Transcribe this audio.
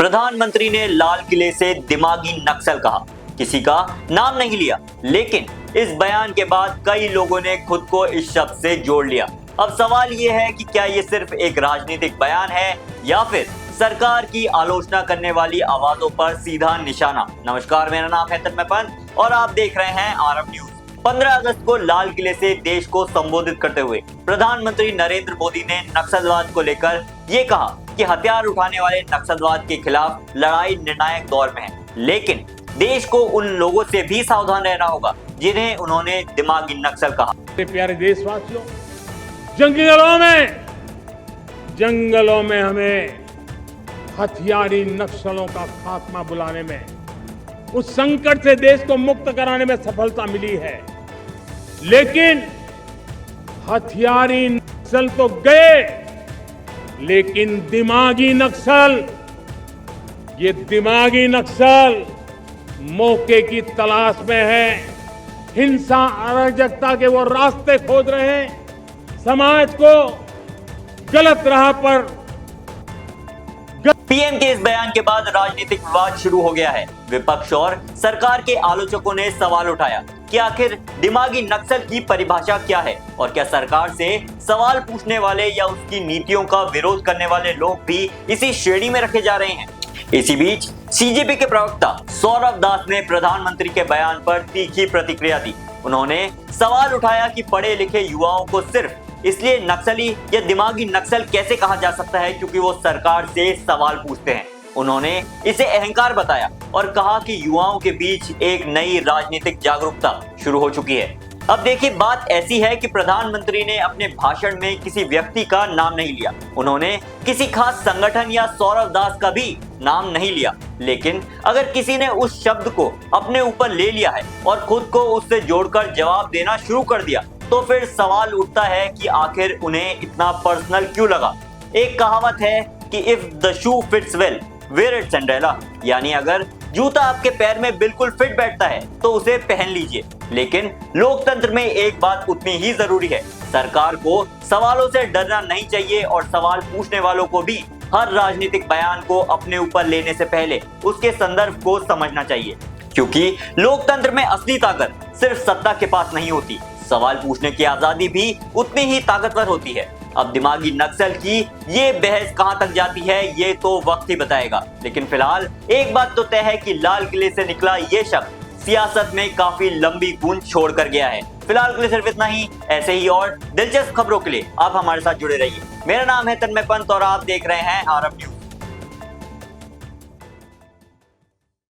प्रधानमंत्री ने लाल किले से दिमागी नक्सल कहा, किसी का नाम नहीं लिया, लेकिन इस बयान के बाद कई लोगों ने खुद को इस शब्द से जोड़ लिया। अब सवाल ये है कि क्या ये सिर्फ एक राजनीतिक बयान है या फिर सरकार की आलोचना करने वाली आवाजों पर सीधा निशाना। नमस्कार, मेरा नाम है तन्मय पंत और आप देख रहे हैं आरब न्यूज। 15 अगस्त को लाल किले से देश को संबोधित करते हुए प्रधानमंत्री नरेंद्र मोदी ने नक्सलवाद को लेकर ये कहा कि हथियार उठाने वाले नक्सलवाद के खिलाफ लड़ाई निर्णायक दौर में है, लेकिन देश को उन लोगों से भी सावधान रहना होगा जिन्हें उन्होंने दिमागी नक्सल कहा। प्यारे देशवासियों, जंगलों में हमें हथियारी नक्सलों का खात्मा बुलाने में, उस संकट से देश को मुक्त कराने में सफलता मिली है, लेकिन हथियारी नक्सल तो गए, लेकिन दिमागी नक्सल, ये दिमागी नक्सल मौके की तलाश में है, हिंसा अराजकता के वो रास्ते खोज रहे हैं, समाज को गलत राह पर। पीएम के इस बयान के बाद राजनीतिक विवाद शुरू हो गया है। विपक्ष और सरकार के आलोचकों ने सवाल उठाया कि आखिर दिमागी नक्सल की परिभाषा क्या है और क्या सरकार से सवाल पूछने वाले या उसकी नीतियों का विरोध करने वाले लोग भी इसी श्रेणी में रखे जा रहे हैं। इसी बीच सीजेपी के प्रवक्ता सौरभ दास ने प्रधानमंत्री के बयान पर तीखी प्रतिक्रिया दी। उन्होंने सवाल उठाया कि पढ़े लिखे युवाओं को सिर्फ इसलिए नक्सली या दिमागी नक्सल कैसे कहा जा सकता है क्योंकि वो सरकार से सवाल पूछते हैं। उन्होंने इसे अहंकार बताया और कहा कि युवाओं के बीच एक नई राजनीतिक जागरूकता शुरू हो चुकी है। अब देखिए, बात ऐसी है कि प्रधानमंत्री ने अपने भाषण में किसी व्यक्ति का नाम नहीं लिया, उन्होंने किसी खास संगठन या सौरभ दास का भी नाम नहीं लिया, लेकिन अगर किसी ने उस शब्द को अपने ऊपर ले लिया है और खुद को उससे जोड़कर जवाब देना शुरू कर दिया तो फिर सवाल उठता है कि आखिर उन्हें इतना पर्सनल क्यों लगा। एक कहावत है कि if the shoe fits well wear it सैंडेला, यानी अगर जूता आपके पैर में बिल्कुल फिट बैठता है तो उसे पहन लीजिए। लेकिन लोकतंत्र में एक बात उतनी ही जरूरी है, सरकार को सवालों से डरना नहीं चाहिए और सवाल पूछने वालों को भी हर राजनीतिक बयान को अपने ऊपर लेने से पहले उसके संदर्भ को समझना चाहिए, क्योंकि लोकतंत्र में असली ताकत सिर्फ सत्ता के पास नहीं होती, सवाल पूछने की आजादी भी उतनी ही ताकतवर होती है। अब दिमागी नक्सल की ये बहस कहां तक जाती है ये तो वक्त ही बताएगा, लेकिन फिलहाल एक बात तो तय है कि लाल किले से निकला ये शब्द सियासत में काफी लंबी गूंज छोड़ कर गया है। फिलहाल के लिए सिर्फ इतना ही। ऐसे ही और दिलचस्प खबरों के लिए आप हमारे साथ जुड़े रहिए। मेरा नाम है तन्मय पंत और आप देख रहे हैं आरब न्यूज।